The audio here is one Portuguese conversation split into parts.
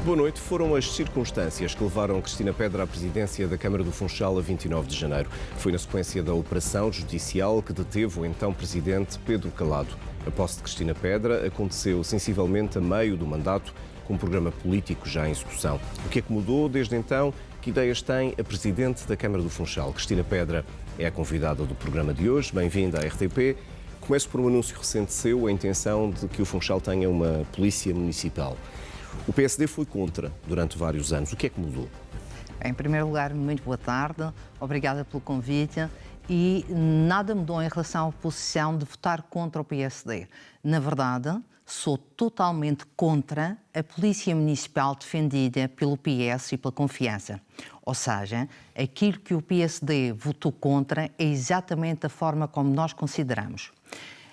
Boa noite. Foram as circunstâncias que levaram Cristina Pedra à presidência da Câmara do Funchal a 29 de janeiro. Foi na sequência da operação judicial que deteve o então presidente Pedro Calado. A posse de Cristina Pedra aconteceu sensivelmente a meio do mandato, com um programa político já em execução. O que é que mudou desde então? Que ideias tem a presidente da Câmara do Funchal? Cristina Pedra é a convidada do programa de hoje. Bem-vinda à RTP. Começo por um anúncio recente seu, a intenção de que o Funchal tenha uma polícia municipal. O PSD foi contra durante vários anos. O que é que mudou? Em primeiro lugar, muito boa tarde. Obrigada pelo convite. E nada mudou em relação à posição de votar contra o PSD. Na verdade, sou totalmente contra a Polícia Municipal defendida pelo PS e pela Confiança. Ou seja, aquilo que o PSD votou contra é exatamente a forma como nós consideramos.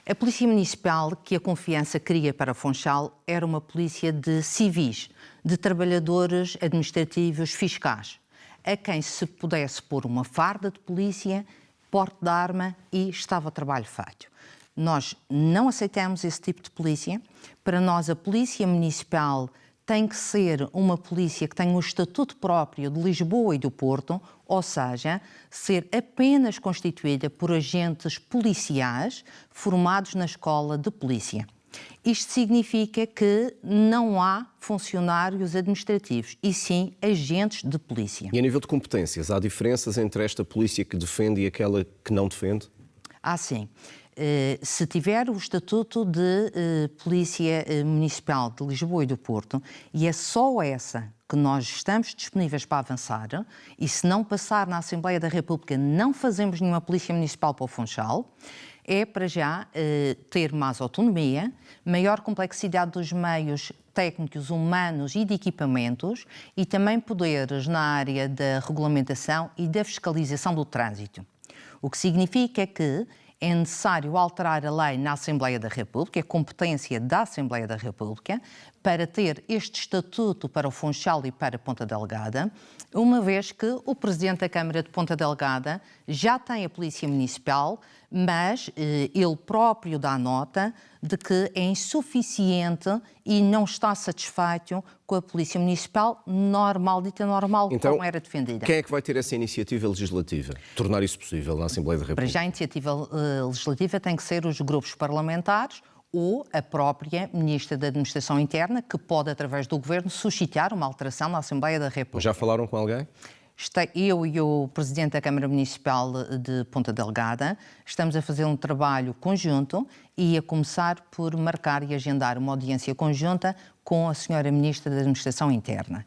A Polícia Municipal que a Confiança queria para Funchal era uma polícia de civis, de trabalhadores administrativos fiscais, a quem se pudesse pôr uma farda de polícia, porte de arma e estava o trabalho feito. Nós não aceitamos esse tipo de polícia. Para nós, a Polícia Municipal tem que ser uma polícia que tenha um estatuto próprio de Lisboa e do Porto, ou seja, ser apenas constituída por agentes policiais formados na escola de polícia. Isto significa que não há funcionários administrativos, e sim agentes de polícia. E a nível de competências, há diferenças entre esta polícia que defende e aquela que não defende? Sim. Se tiver o Estatuto de Polícia Municipal de Lisboa e do Porto, e é só essa que nós estamos disponíveis para avançar, e se não passar na Assembleia da República, não fazemos nenhuma Polícia Municipal para o Funchal, é para já ter mais autonomia, maior complexidade dos meios técnicos, humanos e de equipamentos, e também poderes na área da regulamentação e da fiscalização do trânsito. O que significa que é necessário alterar a lei na Assembleia da República, é competência da Assembleia da República, para ter este estatuto para o Funchal e para Ponta Delgada, uma vez que o Presidente da Câmara de Ponta Delgada já tem a Polícia Municipal, mas ele próprio dá nota de que é insuficiente e não está satisfeito com a Polícia Municipal normal, dita normal, então, como era defendida. Quem é que vai ter essa iniciativa legislativa? Tornar isso possível na Assembleia da República? Para já a iniciativa legislativa tem que ser os grupos parlamentares ou a própria Ministra da Administração Interna, que pode, através do Governo, suscitar uma alteração na Assembleia da República. Já falaram com alguém? Eu e o Presidente da Câmara Municipal de Ponta Delgada estamos a fazer um trabalho conjunto e a começar por marcar e agendar uma audiência conjunta com a Senhora Ministra da Administração Interna.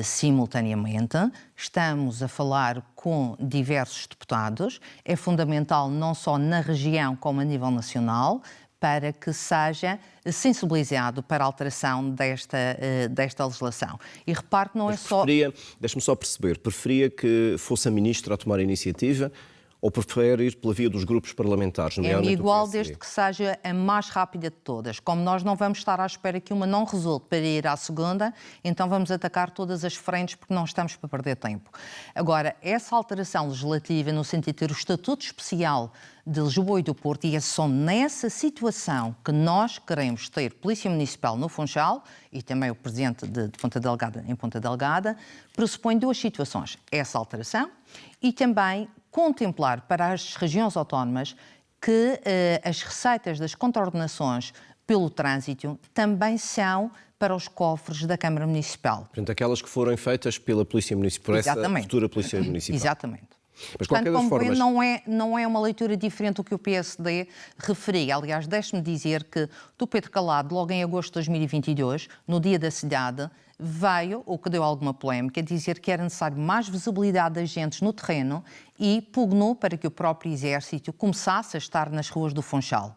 Simultaneamente, estamos a falar com diversos deputados. É fundamental não só na região como a nível nacional, para que seja sensibilizado para a alteração desta legislação. E repare que não é só... Deixe-me só perceber, preferia que fosse a Ministra a tomar a iniciativa ou prefere ir pela via dos grupos parlamentares? É igual desde que seja a mais rápida de todas. Como nós não vamos estar à espera que uma não resulte para ir à segunda, então vamos atacar todas as frentes porque não estamos para perder tempo. Agora, essa alteração legislativa no sentido de ter o estatuto especial de Lisboa e do Porto, e é só nessa situação que nós queremos ter Polícia Municipal no Funchal, e também o Presidente de Ponta Delgada em Ponta Delgada, pressupõe duas situações. Essa alteração e também contemplar para as regiões autónomas que as receitas das contraordenações pelo trânsito também são para os cofres da Câmara Municipal. Portanto, aquelas que forem feitas pela Polícia Municipal, por essa futura Polícia Municipal. Exatamente. Mas, portanto, como vê, não é uma leitura diferente do que o PSD referia. Aliás, deixe-me dizer que do Pedro Calado, logo em agosto de 2022, no Dia da Cidade, veio, o que deu alguma polémica, dizer que era necessário mais visibilidade de agentes no terreno e pugnou para que o próprio Exército começasse a estar nas ruas do Funchal.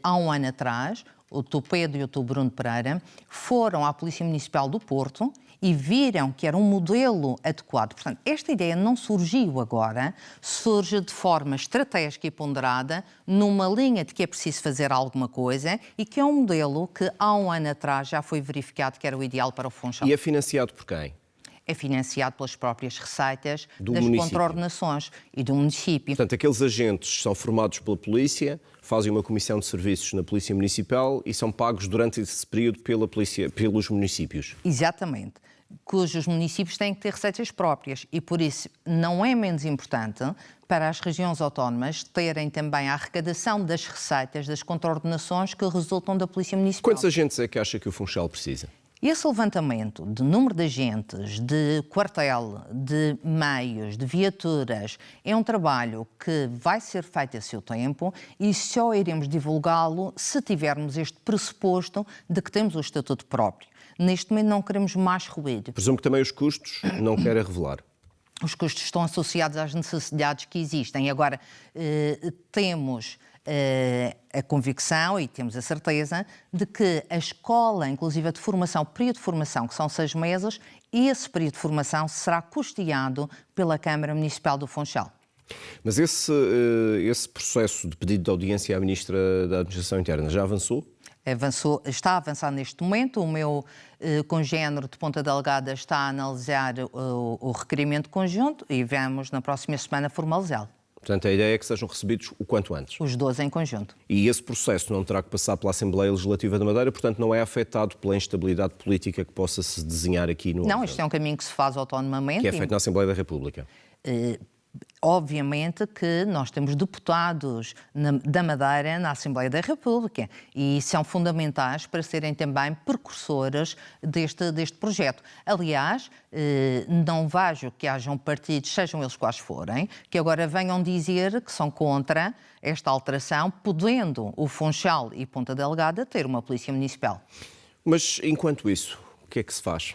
Há um ano atrás, o Dr. Pedro e o Dr. Bruno Pereira foram à Polícia Municipal do Porto e viram que era um modelo adequado. Portanto, esta ideia não surgiu agora, surge de forma estratégica e ponderada, numa linha de que é preciso fazer alguma coisa e que é um modelo que há um ano atrás já foi verificado que era o ideal para o Funchal. E é financiado por quem? é financiado pelas próprias receitas Do das município. contraordenações e do município. Portanto, aqueles agentes são formados pela polícia, fazem uma comissão de serviços na Polícia Municipal e são pagos durante esse período pelos municípios. Exatamente. Cujos municípios têm que ter receitas próprias e, por isso, não é menos importante para as regiões autónomas terem também a arrecadação das receitas das contraordenações que resultam da Polícia Municipal. Quantos agentes é que acha que o Funchal precisa? Esse levantamento de número de agentes, de quartel, de meios, de viaturas, é um trabalho que vai ser feito a seu tempo e só iremos divulgá-lo se tivermos este pressuposto de que temos o estatuto próprio. Neste momento não queremos mais ruído. Presumo que também os custos não querem revelar. Os custos estão associados às necessidades que existem. Agora, temos a convicção e temos a certeza de que a escola, inclusive a de formação, o período de formação, que são 6 meses, esse período de formação será custeado pela Câmara Municipal do Funchal. Mas esse processo de pedido de audiência à Ministra da Administração Interna já avançou? Está a avançar neste momento. O meu congénero de Ponta Delgada está a analisar o requerimento conjunto e vamos na próxima semana formalizá-lo. Portanto, a ideia é que sejam recebidos o quanto antes. Os 12 em conjunto. E esse processo não terá que passar pela Assembleia Legislativa da Madeira, portanto não é afetado pela instabilidade política que possa se desenhar aqui no... Não, isto é um caminho que se faz autonomamente. Que é feito na Assembleia da República. Obviamente que nós temos deputados da Madeira na Assembleia da República e são fundamentais para serem também precursores deste projeto. Aliás, não vejo que hajam partidos, sejam eles quais forem, que agora venham dizer que são contra esta alteração, podendo o Funchal e Ponta Delgada ter uma polícia municipal. Mas, enquanto isso, o que é que se faz?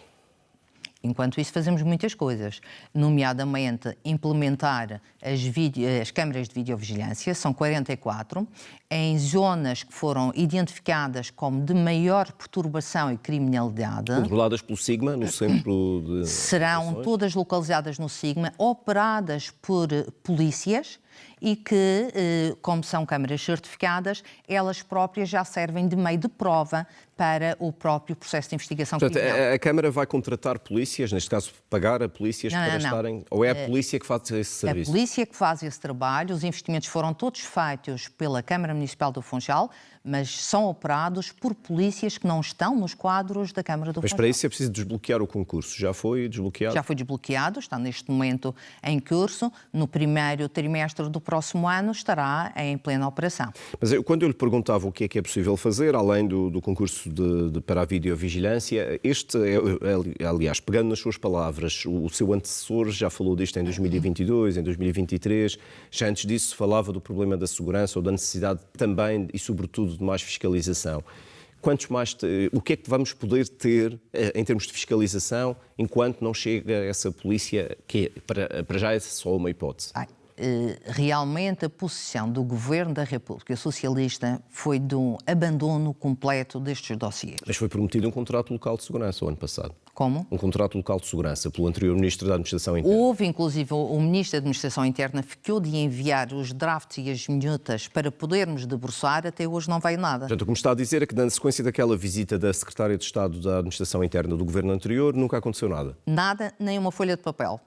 Enquanto isso, fazemos muitas coisas, nomeadamente implementar as câmaras de videovigilância, são 44, em zonas que foram identificadas como de maior perturbação e criminalidade. Controladas pelo Sigma, no centro de... Serão todas localizadas no Sigma, operadas por polícias e que, como são câmaras certificadas, elas próprias já servem de meio de prova para o próprio processo de investigação criminal. A Câmara vai contratar polícias, neste caso pagar a polícias para estarem... Ou é a polícia que faz esse serviço? A polícia que faz esse trabalho, os investimentos foram todos feitos pela Câmara Municipal do Funchal, mas são operados por polícias que não estão nos quadros da Câmara do Funchal. Mas para isso é preciso desbloquear o concurso. Já foi desbloqueado? Já foi desbloqueado, está neste momento em curso. No primeiro trimestre do próximo ano estará em plena operação. Mas quando eu lhe perguntava o que é possível fazer, além do concurso para a videovigilância, aliás, pegando nas suas palavras, o seu antecessor já falou disto em 2022, em 2023, já antes disso falava do problema da segurança ou da necessidade também e sobretudo de mais fiscalização. O que é que vamos poder ter em termos de fiscalização enquanto não chega essa polícia, que para já é só uma hipótese? Realmente a posição do Governo da República Socialista foi de um abandono completo destes dossiês. Mas foi prometido um contrato local de segurança o ano passado. Como? Um contrato local de segurança pelo anterior Ministro da Administração Interna. Houve, inclusive, o Ministro da Administração Interna ficou de enviar os drafts e as minutas para podermos debruçar, até hoje não veio nada. Portanto, o que me está a dizer é que na sequência daquela visita da Secretária de Estado da Administração Interna do Governo anterior, nunca aconteceu nada? Nada, nem uma folha de papel.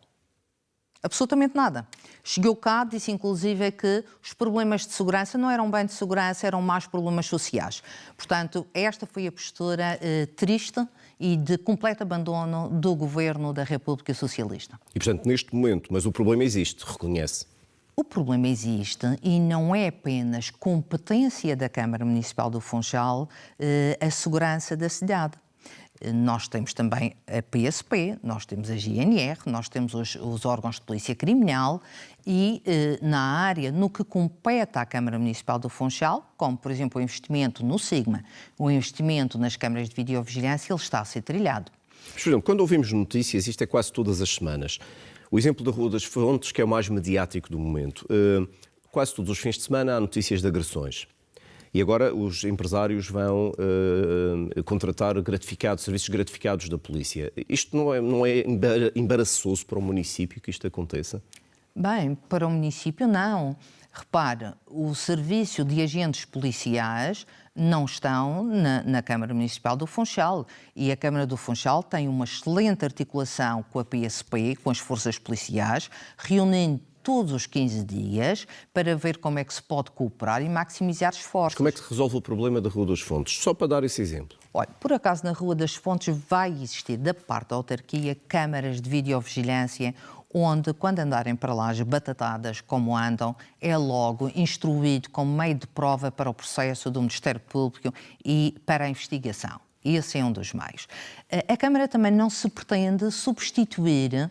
Absolutamente nada. Chegou cá, disse inclusive que os problemas de segurança não eram bem de segurança, eram mais problemas sociais. Portanto, esta foi a postura triste e de completo abandono do Governo da República Socialista. E, portanto, neste momento, mas o problema existe, reconhece? O problema existe e não é apenas competência da Câmara Municipal do Funchal a segurança da cidade. Nós temos também a PSP, nós temos a GNR, nós temos os órgãos de polícia criminal e na área, no que compete à Câmara Municipal do Funchal, como por exemplo o investimento no Sigma, o investimento nas câmaras de videovigilância, ele está a ser trilhado. Por exemplo, quando ouvimos notícias, isto é quase todas as semanas, o exemplo da Rua das Fontes, que é o mais mediático do momento, quase todos os fins de semana há notícias de agressões. E agora os empresários vão contratar serviços gratificados da polícia. Isto não é embaraçoso para o município que isto aconteça? Bem, para o município não. Repare, o serviço de agentes policiais não estão na Câmara Municipal do Funchal. E a Câmara do Funchal tem uma excelente articulação com a PSP, com as forças policiais, reunindo todos os 15 dias para ver como é que se pode cooperar e maximizar esforços. Como é que se resolve o problema da Rua das Fontes? Só para dar esse exemplo. Olha, por acaso na Rua das Fontes vai existir da parte da autarquia câmaras de videovigilância onde, quando andarem para lá as batatadas como andam, é logo instruído como meio de prova para o processo do Ministério Público e para a investigação. E esse é um dos meios. A Câmara também não se pretende substituir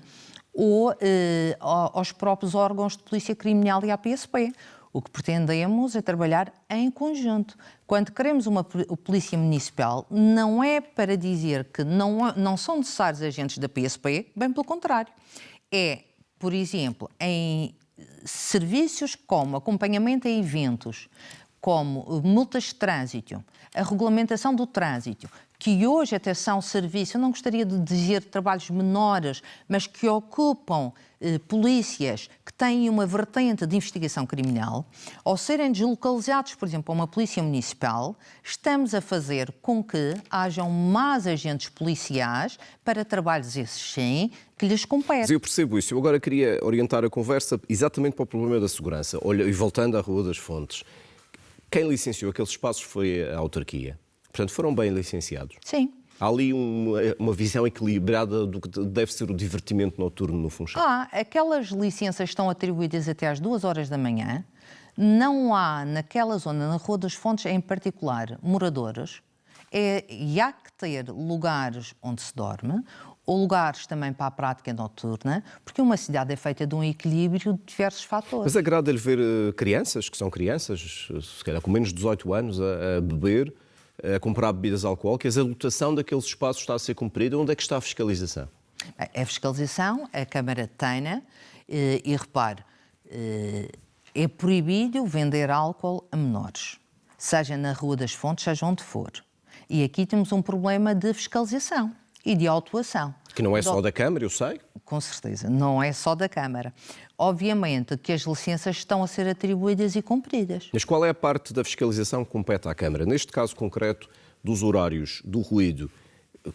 aos próprios órgãos de polícia criminal e à PSP. O que pretendemos é trabalhar em conjunto. Quando queremos uma polícia municipal, não é para dizer que não são necessários agentes da PSP, bem pelo contrário. É, por exemplo, em serviços como acompanhamento a eventos, como multas de trânsito, a regulamentação do trânsito, que hoje até são serviços, eu não gostaria de dizer trabalhos menores, mas que ocupam polícias que têm uma vertente de investigação criminal, ao serem deslocalizados, por exemplo, a uma polícia municipal, estamos a fazer com que hajam mais agentes policiais para trabalhos esses sim, que lhes competem. Mas eu percebo isso. Eu agora queria orientar a conversa exatamente para o problema da segurança. Olha, e voltando à Rua das Fontes, quem licenciou aqueles espaços foi a autarquia. Portanto, foram bem licenciados. Sim. Há ali uma visão equilibrada do que deve ser o divertimento noturno no Funchal. Aquelas licenças estão atribuídas até às 2 horas da manhã. Não há naquela zona, na Rua das Fontes em particular, moradores. E há que ter lugares onde se dorme, ou lugares também para a prática noturna, porque uma cidade é feita de um equilíbrio de diversos fatores. Mas agrada-lhe ver crianças, que são crianças, se calhar com menos de 18 anos, a beber, a comprar bebidas alcoólicas, a lotação daqueles espaços está a ser cumprida? Onde é que está a fiscalização? A fiscalização, a Câmara tem-na, e repare, é proibido vender álcool a menores, seja na Rua das Fontes, seja onde for. E aqui temos um problema de fiscalização e de autuação. Que não é só da Câmara, eu sei. Com certeza, não é só da Câmara. Obviamente que as licenças estão a ser atribuídas e cumpridas. Mas qual é a parte da fiscalização que compete à Câmara? Neste caso concreto, dos horários, do ruído,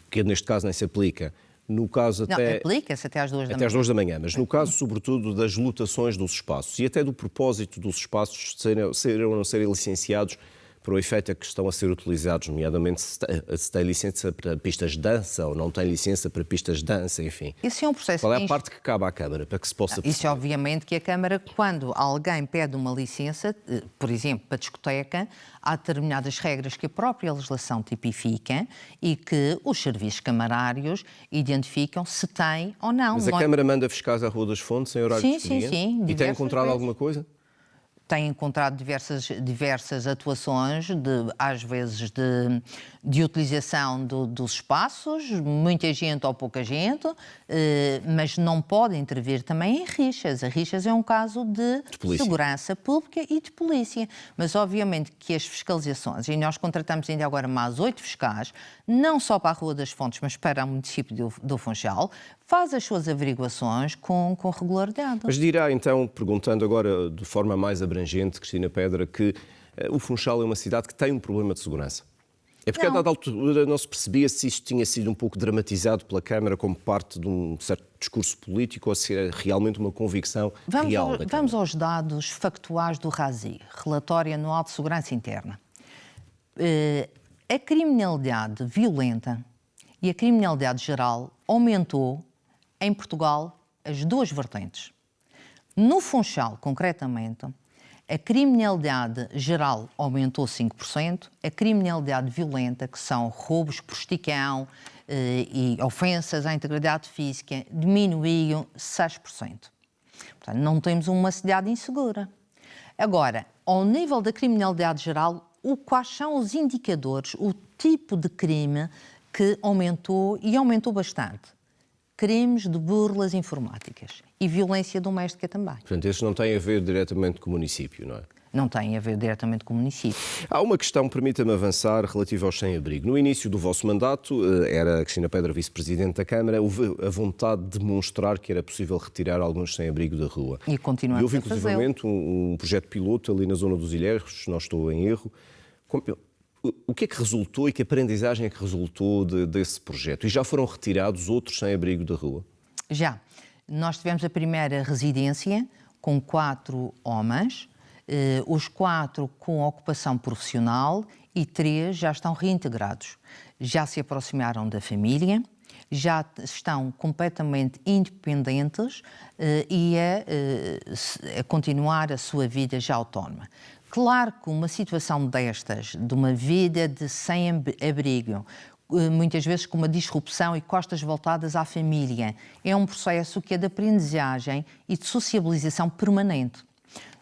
que neste caso nem se aplica. No caso até... Não, aplica-se até às 2 da manhã. Até às 2 da manhã, mas no caso, sobretudo, das lotações dos espaços e até do propósito dos espaços serem ou não serem licenciados para o efeito a que estão a ser utilizados, nomeadamente se tem licença para pistas de dança ou não tem licença para pistas de dança, enfim. Isso é um processo... Qual é a parte que cabe à Câmara para que se possa perceber? Isso é obviamente que a Câmara, quando alguém pede uma licença, por exemplo, para discoteca, há determinadas regras que a própria legislação tipifica e que os serviços camarários identificam se tem ou não. Mas a Câmara manda fiscais à Rua das Fontes em horário de expediente? Sim. E tem encontrado alguma coisa? Tem encontrado diversas atuações, às vezes de utilização dos espaços, muita gente ou pouca gente, mas não pode intervir também em rixas. A rixas é um caso de segurança pública e de polícia. Mas, obviamente, que as fiscalizações, e nós contratamos ainda agora mais 8 fiscais, não só para a Rua das Fontes, mas para o município do Funchal, faz as suas averiguações com regularidade. Mas dirá, então, perguntando agora de forma mais abrangente, Cristina Pedra, que o Funchal é uma cidade que tem um problema de segurança. É porque a dada altura não se percebia se isto tinha sido um pouco dramatizado pela Câmara como parte de um certo discurso político ou se era realmente uma convicção real da Câmara. Vamos aos dados factuais do RASI, Relatório Anual de Segurança Interna. A criminalidade violenta e a criminalidade geral aumentou em Portugal as duas vertentes. No Funchal, concretamente, a criminalidade geral aumentou 5%, a criminalidade violenta, que são roubos por esticão e ofensas à integridade física, diminuíram 6%. Portanto, não temos uma cidade insegura. Agora, ao nível da criminalidade geral, quais são os indicadores, o tipo de crime que aumentou e aumentou bastante? Crimes de burlas informáticas e violência doméstica também. Portanto, esses não têm a ver diretamente com o município, não é? Não têm a ver diretamente com o município. Há uma questão, permita-me avançar, relativa aos sem-abrigo. No início do vosso mandato, era a Cristina Pedra vice-presidente da Câmara, houve a vontade de demonstrar que era possível retirar alguns sem-abrigo da rua. E continuamos a fazê-lo. Houve, inclusivamente, um projeto piloto ali na zona dos Ilhéus, se não estou em erro. O que é que resultou e que aprendizagem é que resultou desse projeto? E já foram retirados outros sem-abrigo da rua? Já. Nós tivemos a primeira residência com 4 homens, os 4 com ocupação profissional e 3 já estão reintegrados. Já se aproximaram da família, já estão completamente independentes e a continuar a sua vida já autónoma. Claro que uma situação destas, de uma vida de sem-abrigo, muitas vezes com uma disrupção e costas voltadas à família, é um processo que é de aprendizagem e de sociabilização permanente.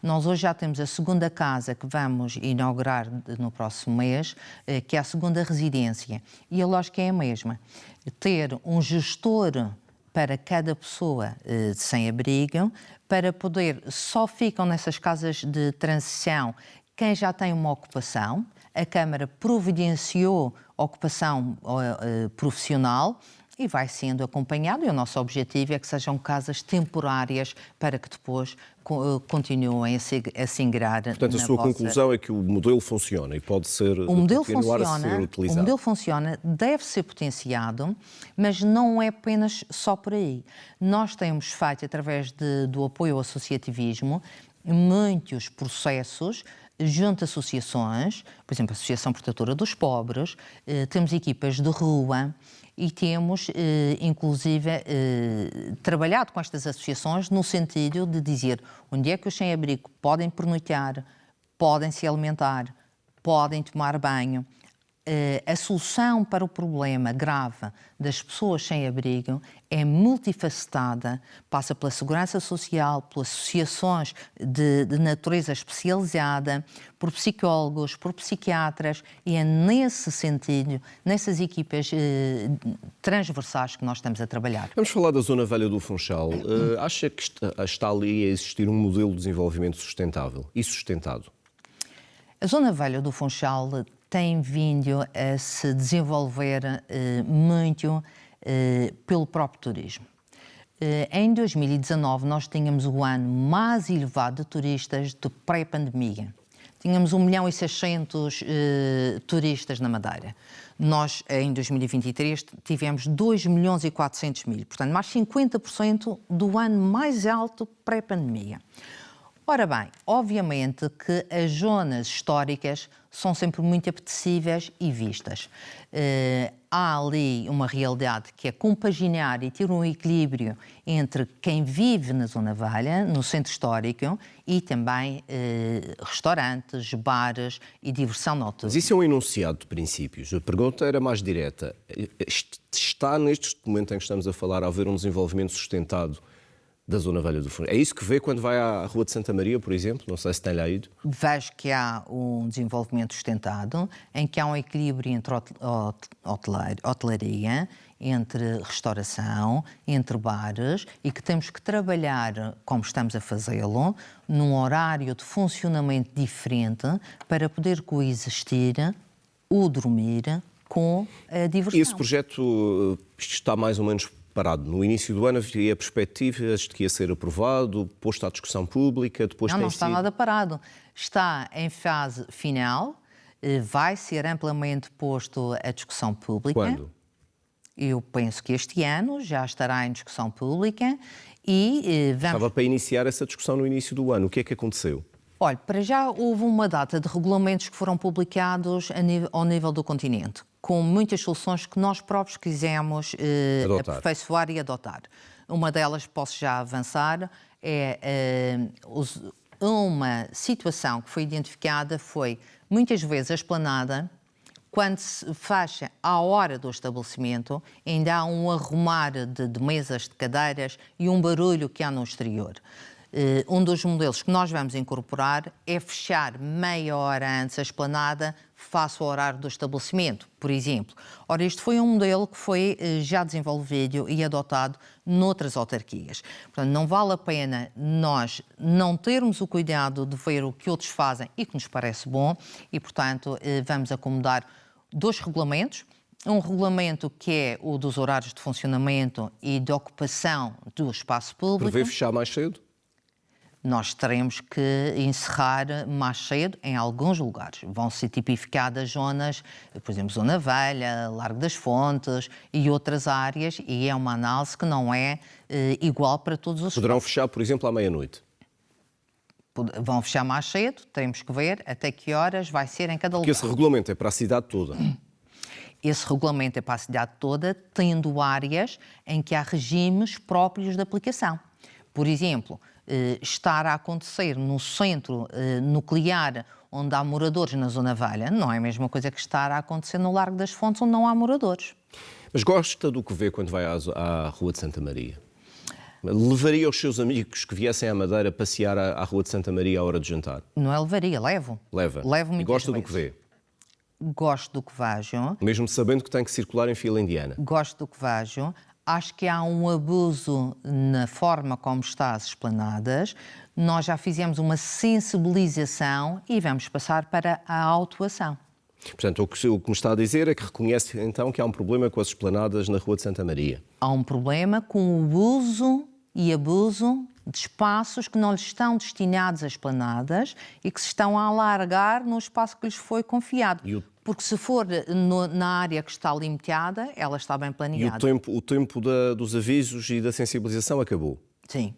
Nós hoje já temos a segunda casa que vamos inaugurar no próximo mês, que é a segunda residência. E a lógica é a mesma. Ter um gestor para cada pessoa sem abrigo, para poder, só ficam nessas casas de transição quem já tem uma ocupação. A Câmara providenciou ocupação profissional e vai sendo acompanhado, e o nosso objetivo é que sejam casas temporárias para que depois continuem a se ingrar. Portanto, a sua conclusão é que o modelo funciona e pode ser continuar a ser utilizado. O modelo funciona, deve ser potenciado, mas não é apenas só por aí. Nós temos feito, através do apoio ao associativismo, muitos processos junto a associações, por exemplo, a Associação Protetora dos Pobres, temos equipas de rua e temos, inclusive, trabalhado com estas associações no sentido de dizer onde é que os sem-abrigo podem pernoitar, podem se alimentar, podem tomar banho. A solução para o problema grave das pessoas sem abrigo é multifacetada, passa pela segurança social, pelas associações de natureza especializada, por psicólogos, por psiquiatras, e é nesse sentido, nessas equipas transversais que nós estamos a trabalhar. Vamos falar da Zona Velha do Funchal. Acha que está ali a existir um modelo de desenvolvimento sustentável e sustentado? A Zona Velha do Funchal tem vindo a se desenvolver muito pelo próprio turismo. Em 2019, nós tínhamos o ano mais elevado de turistas de pré-pandemia. Tínhamos 1.600.000 turistas na Madeira. Nós, em 2023, tivemos 2.400.000, portanto, mais 50% do ano mais alto pré-pandemia. Ora bem, obviamente que as zonas históricas são sempre muito apetecíveis e vistas. Há ali uma realidade que é compaginar e ter um equilíbrio entre quem vive na Zona Velha, no centro histórico, e também restaurantes, bares e diversão noturna. Mas isso é um enunciado de princípios. A pergunta era mais direta. Está, neste momento em que estamos a falar, a haver um desenvolvimento sustentado da Zona Velha do Funchal? É isso que vê quando vai à Rua de Santa Maria, por exemplo? Não sei se tem lá ido. Vejo que há um desenvolvimento sustentado, em que há um equilíbrio entre hotelaria, entre restauração, entre bares, e que temos que trabalhar, como estamos a fazê-lo, num horário de funcionamento diferente para poder coexistir o dormir com a diversão. E esse projeto está mais ou menos parado. No início do ano havia perspectivas de que ia ser aprovado, posto à discussão pública, depois não está nada parado. Está em fase final, vai ser amplamente posto à discussão pública. Quando? Eu penso que este ano já estará em discussão pública e vamos... Estava para iniciar essa discussão no início do ano. O que é que aconteceu? Olha, para já houve uma data de regulamentos que foram publicados ao nível do continente, com muitas soluções que nós próprios quisemos aperfeiçoar e adotar. Uma delas, posso já avançar, é uma situação que foi identificada, foi muitas vezes a esplanada, quando se fecha à hora do estabelecimento, ainda há um arrumar de mesas, de cadeiras e um barulho que há no exterior. Um dos modelos que nós vamos incorporar é fechar meia hora antes a esplanada face ao horário do estabelecimento, por exemplo. Ora, este foi um modelo que foi já desenvolvido e adotado noutras autarquias. Portanto, não vale a pena nós não termos o cuidado de ver o que outros fazem e que nos parece bom e, portanto, vamos acomodar 2 regulamentos. Um regulamento que é o dos horários de funcionamento e de ocupação do espaço público. Prevê fechar mais cedo? nós teremos que encerrar mais cedo em alguns lugares. Vão ser tipificadas zonas, por exemplo, Zona Velha, Largo das Fontes e outras áreas, e é uma análise que não é igual para todos os Poderão espaços. fechar, por exemplo, à meia-noite? Vão fechar mais cedo, temos que ver até que horas vai ser em cada lugar. Porque esse regulamento é para a cidade toda. Esse regulamento é para a cidade toda, tendo áreas em que há regimes próprios de aplicação. Por exemplo, estar a acontecer no centro nuclear, onde há moradores na Zona Velha, não é a mesma coisa que estar a acontecer no Largo das Fontes, onde não há moradores. Mas gosta do que vê quando vai à Rua de Santa Maria? Levaria os seus amigos que viessem à Madeira passear à Rua de Santa Maria à hora de jantar? Não é levaria, levo. Leva. Levo E muitas gosta do vezes. que vê? Gosto do que vejo. Mesmo sabendo que tem que circular em fila indiana? Gosto do que vejo. Acho que há um abuso na forma como está as esplanadas. Nós já fizemos uma sensibilização e vamos passar para a autuação. Portanto, o que me está a dizer é que reconhece então que há um problema com as esplanadas na Rua de Santa Maria. Há um problema com o uso e abuso de espaços que não lhes estão destinados a esplanadas e que se estão a alargar no espaço que lhes foi confiado. Porque se for na área que está limitada, ela está bem planeada. E o tempo dos avisos e da sensibilização acabou? Sim.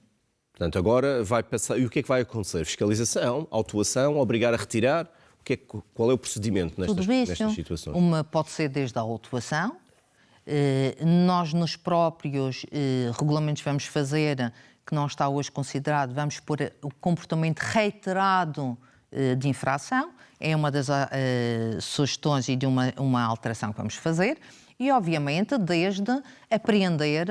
Portanto, agora vai passar... E o que é que vai acontecer? Fiscalização, autuação, obrigar a retirar? Qual é o procedimento nestas situações? Pode ser desde a autuação. Nós, nos próprios regulamentos, vamos fazer, que não está hoje considerado, vamos pôr o comportamento reiterado de infração. É uma das sugestões e de uma alteração que vamos fazer. E, obviamente, desde apreender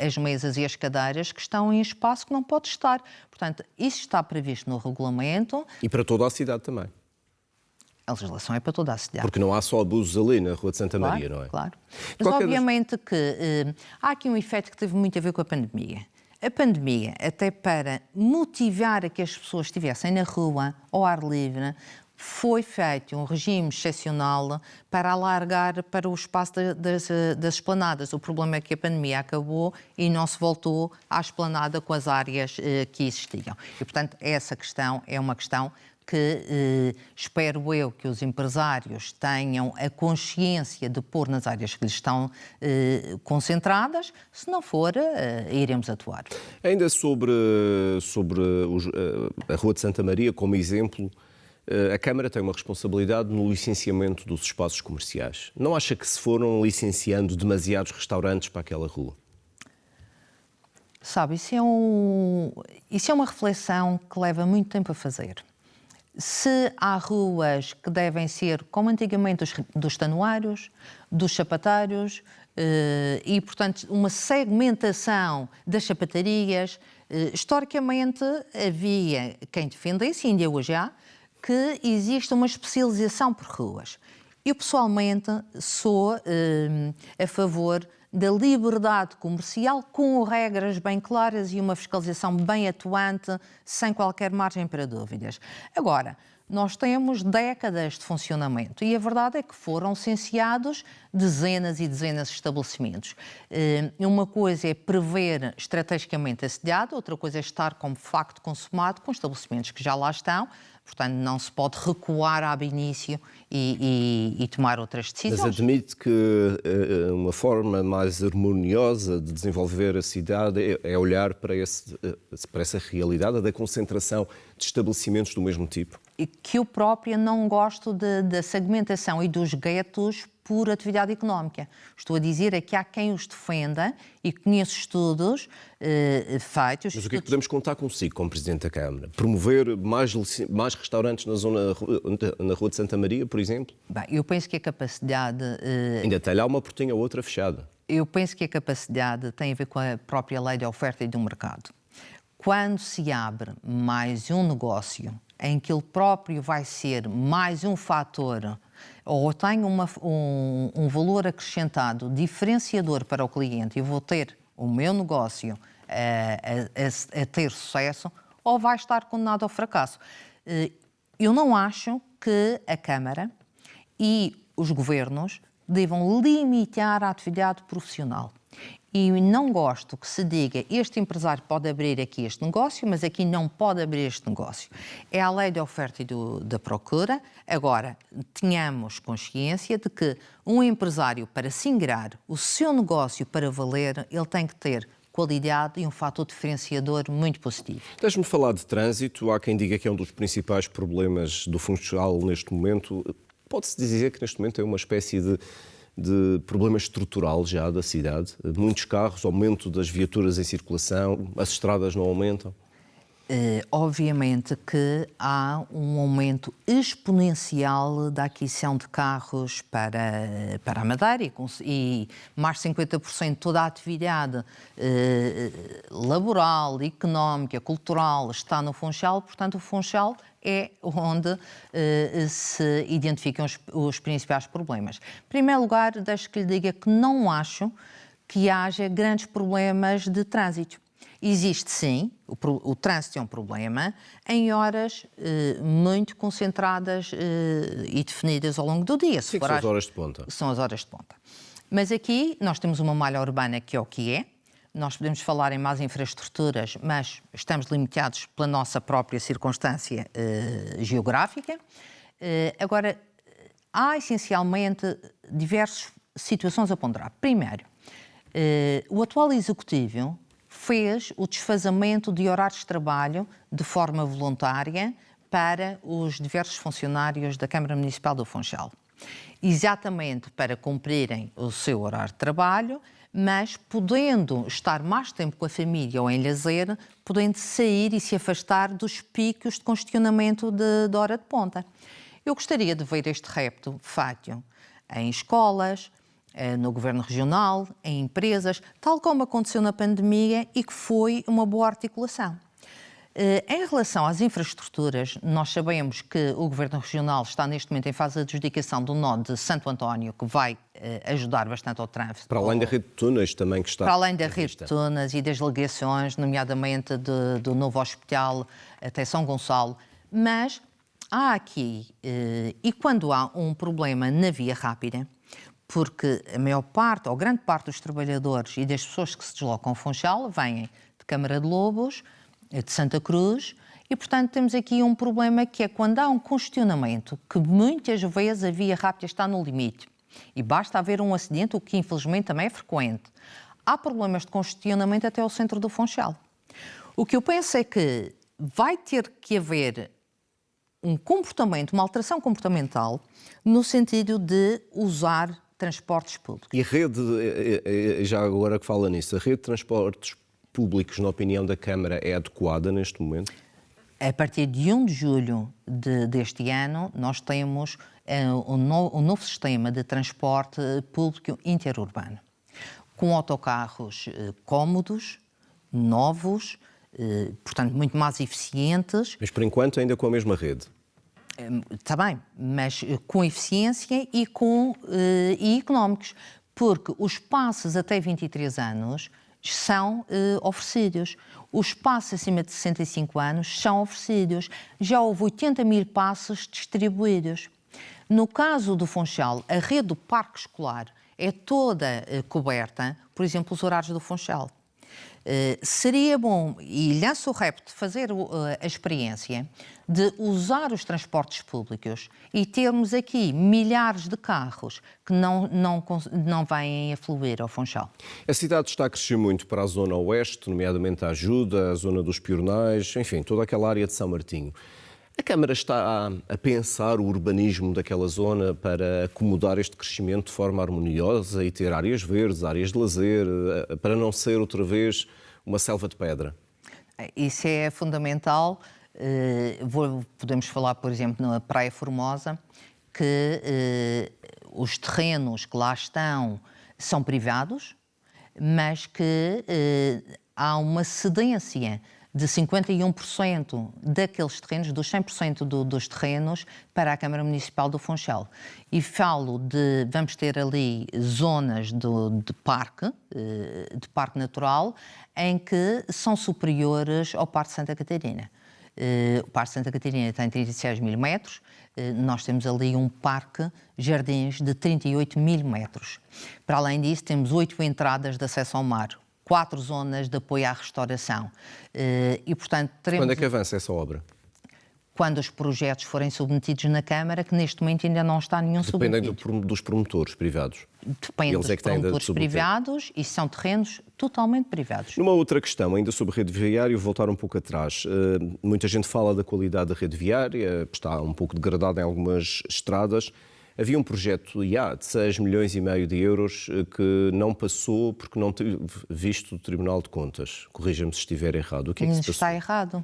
as mesas e as cadeiras que estão em espaço que não pode estar. Portanto, isso está previsto no regulamento. E para toda a cidade também. A legislação é para toda a cidade. Porque não há só abusos ali na Rua de Santa Maria, não é? Claro. Mas, obviamente, que há aqui um efeito que teve muito a ver com a pandemia. A pandemia, até para motivar a que as pessoas estivessem na rua, ao ar livre, foi feito um regime excepcional para alargar para o espaço das esplanadas. O problema é que a pandemia acabou e não se voltou à esplanada com as áreas que existiam. E, portanto, essa questão é uma questão que espero eu que os empresários tenham a consciência de pôr nas áreas que lhes estão concentradas. Se não for, iremos atuar. Ainda sobre a Rua de Santa Maria, como exemplo, a Câmara tem uma responsabilidade no licenciamento dos espaços comerciais. Não acha que se foram licenciando demasiados restaurantes para aquela rua? Sabe, isso é uma reflexão que leva muito tempo a fazer. Se há ruas que devem ser, como antigamente, dos tanoeiros, dos sapateiros, e, portanto, uma segmentação das sapatarias, historicamente havia quem defendesse, e ainda hoje há, que existe uma especialização por ruas. Eu, pessoalmente, sou a favor da liberdade comercial com regras bem claras e uma fiscalização bem atuante, sem qualquer margem para dúvidas. Agora, nós temos décadas de funcionamento e a verdade é que foram licenciados dezenas e dezenas de estabelecimentos. Uma coisa é prever estrategicamente a cidade, outra coisa é estar como facto consumado com estabelecimentos que já lá estão. Portanto, não se pode recuar ab início e tomar outras decisões. Mas admite que uma forma mais harmoniosa de desenvolver a cidade é olhar para essa realidade da concentração de estabelecimentos do mesmo tipo? E que eu própria não gosto da segmentação e dos guetos por atividade económica. Estou a dizer é que há quem os defenda e conheço estudos feitos... Mas o que é que podemos contar consigo como Presidente da Câmara? Promover mais restaurantes na Rua de Santa Maria, por exemplo? Bem, eu penso que a capacidade... Ainda até lá uma portinha ou outra fechada. Eu penso que a capacidade tem a ver com a própria lei da oferta e do mercado. Quando se abre mais um negócio em que ele próprio vai ser mais um fator ou tem um valor acrescentado diferenciador para o cliente e vou ter o meu negócio a ter sucesso, ou vai estar condenado ao fracasso. Eu não acho que a Câmara e os governos devam limitar a atividade profissional. e não gosto que se diga este empresário pode abrir aqui este negócio, mas aqui não pode abrir este negócio. É a lei da oferta e da procura. Agora, tenhamos consciência de que um empresário, para se ingrar o seu negócio para valer, ele tem que ter qualidade e um fator diferenciador muito positivo. Deixe-me falar de trânsito. Há quem diga que é um dos principais problemas do Funchal neste momento. Pode-se dizer que neste momento é uma espécie de problema estrutural já da cidade? Muitos carros, aumento das viaturas em circulação, as estradas não aumentam? Obviamente que há um aumento exponencial da aquisição de carros para a Madeira e mais de 50% de toda a atividade laboral, económica, cultural está no Funchal. Portanto, o Funchal é onde se identificam os principais problemas. Em primeiro lugar, deixo que lhe diga que não acho que haja grandes problemas de trânsito. Existe, sim, o trânsito é um problema, em horas muito concentradas e definidas ao longo do dia. Sim, que são as horas de ponta. São as horas de ponta. Mas aqui nós temos uma malha urbana que é o que é. Nós podemos falar em más infraestruturas, mas estamos limitados pela nossa própria circunstância geográfica. Agora, há essencialmente diversas situações a ponderar. Primeiro, o atual Executivo fez o desfazamento de horários de trabalho de forma voluntária para os diversos funcionários da Câmara Municipal do Funchal. Exatamente para cumprirem o seu horário de trabalho, mas podendo estar mais tempo com a família ou em lazer, podendo sair e se afastar dos picos de congestionamento de hora de ponta. Eu gostaria de ver este repto feito em escolas, no Governo Regional, em empresas, tal como aconteceu na pandemia e que foi uma boa articulação. Em relação às infraestruturas, nós sabemos que o Governo Regional está neste momento em fase de adjudicação do nó de Santo António, que vai ajudar bastante ao trânsito. Para além da rede de túneis também que está... Para além da rede de túneis e das ligações, nomeadamente do novo hospital até São Gonçalo. Mas há aqui, e quando há um problema na via rápida, porque a maior parte, ou grande parte dos trabalhadores e das pessoas que se deslocam ao Funchal vêm de Câmara de Lobos, de Santa Cruz, e, portanto, temos aqui um problema que é quando há um congestionamento, que muitas vezes a via rápida está no limite, e basta haver um acidente, o que infelizmente também é frequente. Há problemas de congestionamento até ao centro do Funchal. O que eu penso é que vai ter que haver um comportamento, uma alteração comportamental, no sentido de usar transportes públicos. E a rede, já agora que fala nisso, a rede de transportes públicos, na opinião da Câmara, é adequada neste momento? A partir de 1 de julho deste ano, nós temos um novo sistema de transporte público interurbano, com autocarros cómodos, novos, portanto, muito mais eficientes. Mas, por enquanto, ainda com a mesma rede? Está bem, mas com eficiência e económicos, porque os passos até 23 anos são oferecidos. Os passos acima de 65 anos são oferecidos. Já houve 80 mil passos distribuídos. No caso do Funchal, a rede do parque escolar é toda coberta, por exemplo, os horários do Funchal. Seria bom, e lanço o repto, de fazer a experiência de usar os transportes públicos e termos aqui milhares de carros que não vêm a fluir ao Funchal. A cidade está a crescer muito para a zona oeste, nomeadamente a Ajuda, a zona dos Pionais, enfim, toda aquela área de São Martinho. A Câmara está a pensar o urbanismo daquela zona para acomodar este crescimento de forma harmoniosa e ter áreas verdes, áreas de lazer, para não ser outra vez uma selva de pedra? Isso é fundamental. Podemos falar, por exemplo, na Praia Formosa, que os terrenos que lá estão são privados, mas que há uma cedência de 51% daqueles terrenos, dos 100% dos terrenos, para a Câmara Municipal do Funchal. E falo vamos ter ali zonas de parque natural, em que são superiores ao Parque de Santa Catarina. O Parque de Santa Catarina tem 36 mil metros, Nós temos ali um parque jardins de 38 mil metros. Para além disso, temos 8 entradas de acesso ao mar, 4 zonas de apoio à restauração. E, portanto, teremos... Quando é que avança essa obra? Quando os projetos forem submetidos na Câmara, que neste momento ainda não está nenhum submetido. Dependem dos promotores privados. Depende dos promotores privados e são terrenos totalmente privados. Numa outra questão, ainda sobre rede viária, voltar um pouco atrás. Muita gente fala da qualidade da rede viária, que está um pouco degradada em algumas estradas. Havia um projeto de 6,5 milhões de euros que não passou porque não teve visto o Tribunal de Contas. Corrija-me se estiver errado. O que é que se passou? Está errado.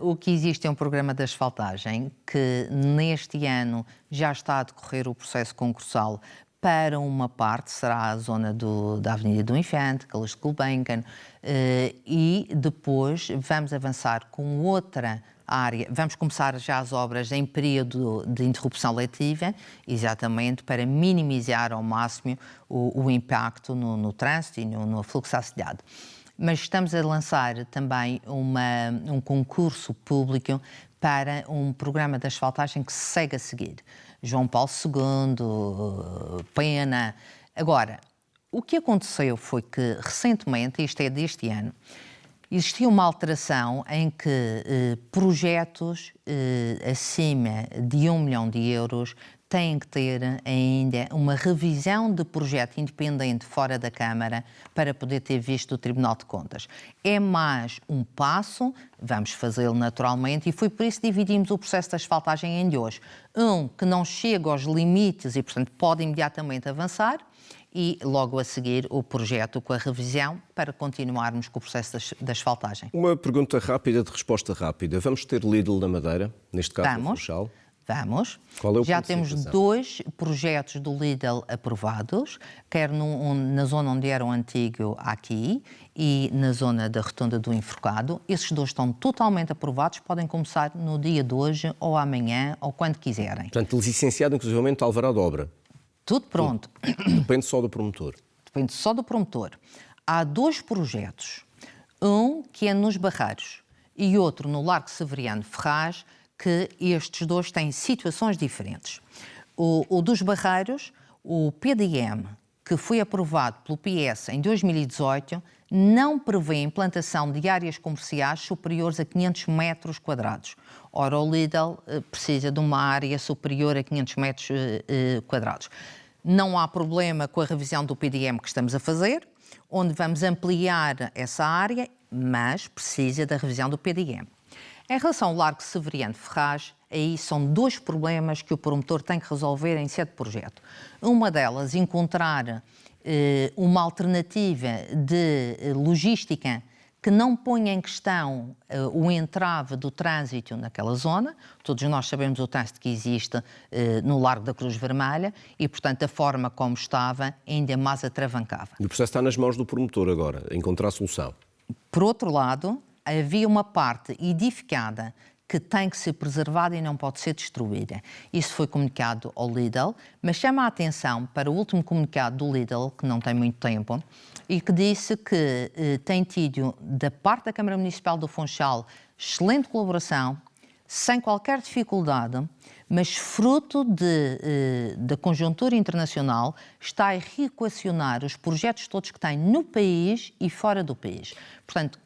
O que existe é um programa de asfaltagem que neste ano já está a decorrer o processo concursal para uma parte, será a zona da Avenida do Infante, Calixto de Gulbenkian, e depois vamos avançar com outra área. Vamos começar já as obras em período de interrupção letiva, exatamente para minimizar ao máximo o impacto no trânsito e no fluxo assediado. Mas estamos a lançar também um concurso público para um programa de asfaltagem que se segue a seguir. João Paulo II, Pena. Agora, o que aconteceu foi que recentemente, isto é deste ano, existia uma alteração em que projetos acima de 1 milhão de euros têm que ter ainda uma revisão de projeto independente fora da Câmara para poder ter visto o Tribunal de Contas. É mais um passo, vamos fazê-lo naturalmente, e foi por isso que dividimos o processo de asfaltagem em dois. Um que não chega aos limites e, portanto, pode imediatamente avançar, e logo a seguir o projeto com a revisão para continuarmos com o processo de asfaltagem. Uma pergunta rápida de resposta rápida. Vamos ter Lidl na Madeira, neste caso no Funchal? Vamos. Qual é o Já temos 2 projetos do Lidl aprovados, quer na zona onde era o antigo aqui e na zona da Rotunda do Enforcado. Esses 2 estão totalmente aprovados, podem começar no dia de hoje ou amanhã ou quando quiserem. Portanto, licenciado inclusivamente alvará de obra. Tudo pronto. Depende só do promotor. Depende só do promotor. Há 2 projetos, um que é nos Barreiros e outro no Largo Severiano Ferraz, que estes 2 têm situações diferentes. O dos Barreiros, o PDM, que foi aprovado pelo PS em 2018, não prevê a implantação de áreas comerciais superiores a 500 metros quadrados. Ora, o Lidl precisa de uma área superior a 500 metros quadrados. Não há problema com a revisão do PDM que estamos a fazer, onde vamos ampliar essa área, mas precisa da revisão do PDM. Em relação ao Largo Severiano Ferraz, aí são 2 problemas que o promotor tem que resolver em sede de projeto. Uma delas, encontrar uma alternativa de logística que não ponha em questão o entrave do trânsito naquela zona. Todos nós sabemos o trânsito que existe no Largo da Cruz Vermelha e, portanto, a forma como estava ainda mais atravancava. E o processo está nas mãos do promotor agora, encontrar a solução. Por outro lado, havia uma parte edificada que tem que ser preservada e não pode ser destruída. Isso foi comunicado ao Lidl, mas chama a atenção para o último comunicado do Lidl, que não tem muito tempo, e que disse que tem tido, da parte da Câmara Municipal do Funchal, excelente colaboração, sem qualquer dificuldade, mas fruto da conjuntura internacional, está a reequacionar os projetos todos que tem no país e fora do país. Portanto,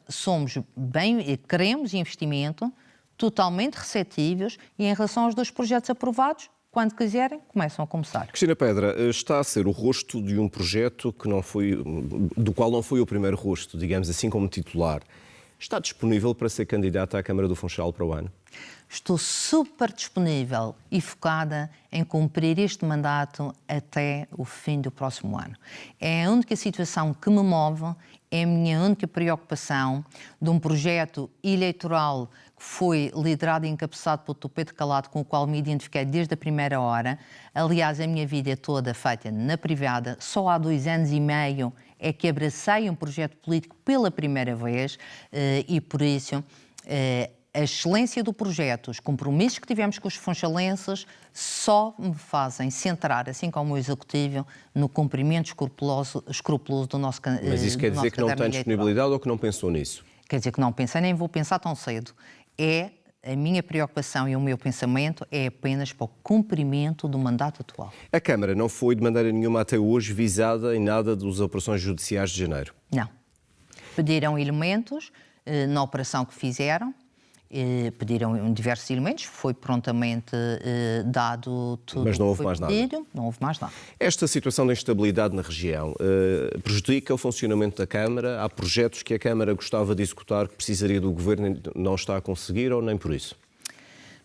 queremos investimento, totalmente receptivos, e em relação aos 2 projetos aprovados, quando quiserem, começam a começar. Cristina Pedra, está a ser o rosto de um projeto do qual não foi o primeiro rosto, digamos assim, como titular. Está disponível para ser candidata à Câmara do Funchal para o ano? Estou super disponível e focada em cumprir este mandato até o fim do próximo ano. É a única situação que me move, é a minha única preocupação de um projeto eleitoral que foi liderado e encabeçado pelo Dr. Pedro Calado, com o qual me identifiquei desde a primeira hora. Aliás, a minha vida é toda feita na privada. Só há 2 anos e meio é que abracei um projeto político pela primeira vez e, por isso, a excelência do projeto, os compromissos que tivemos com os funchalenses só me fazem centrar, assim como o Executivo, no cumprimento escrupuloso do nosso caderno eleitoral. Mas isso quer dizer que não tem disponibilidade ou que não pensou nisso? Quer dizer que não pensei, nem vou pensar tão cedo. É a minha preocupação e o meu pensamento é apenas para o cumprimento do mandato atual. A Câmara não foi de maneira nenhuma até hoje visada em nada das operações judiciais de janeiro? Não. Pediram elementos na operação que fizeram, pediram diversos elementos, foi prontamente dado tudo. Mas não houve foi mais pedido, nada? Não houve mais nada. Esta situação de instabilidade na região prejudica o funcionamento da Câmara? Há projetos que a Câmara gostava de executar que precisaria do Governo e não está a conseguir ou nem por isso?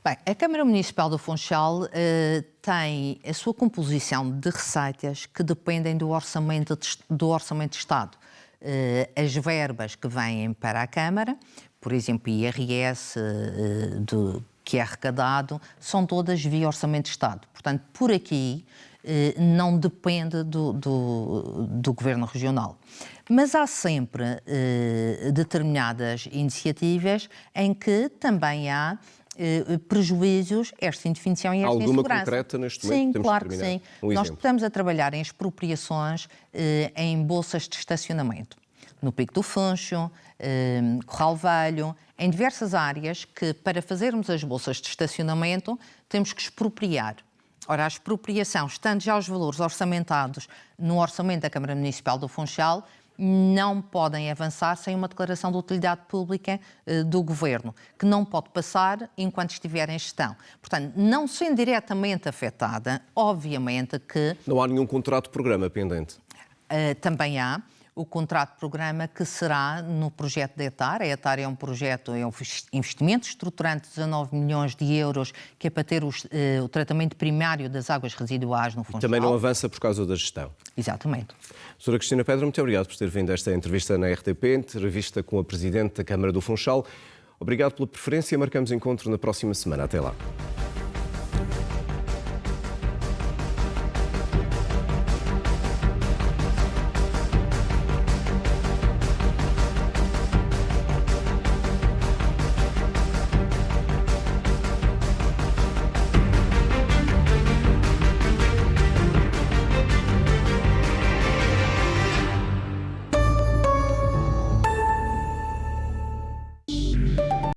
Bem, a Câmara Municipal do Funchal tem a sua composição de receitas que dependem do Orçamento de Estado. As verbas que vêm para a Câmara, por exemplo, IRS, que é arrecadado, são todas via Orçamento de Estado. Portanto, por aqui não depende do Governo Regional. Mas há sempre determinadas iniciativas em que também há prejuízos, esta indefinição e esta insegurança. Alguma concreta neste momento? Sim, claro que sim. Nós estamos a trabalhar em expropriações em bolsas de estacionamento. No Pico do Funcho, Corral Velho, em diversas áreas que, para fazermos as bolsas de estacionamento, temos que expropriar. Ora, a expropriação, estando já os valores orçamentados no orçamento da Câmara Municipal do Funchal, não podem avançar sem uma declaração de utilidade pública do Governo, que não pode passar enquanto estiver em gestão. Portanto, não sendo diretamente afetada, obviamente que... Não há nenhum contrato-programa pendente? Também há o contrato-programa que será no projeto da ETAR. A ETAR é um projeto, é um investimento estruturante de 19 milhões de euros, que é para ter o tratamento primário das águas residuais no Funchal. Também não avança por causa da gestão? Exatamente. Doutora Cristina Pedra, muito obrigado por ter vindo a esta entrevista na RTP, entrevista com a Presidente da Câmara do Funchal. Obrigado pela preferência e marcamos encontro na próxima semana. Até lá.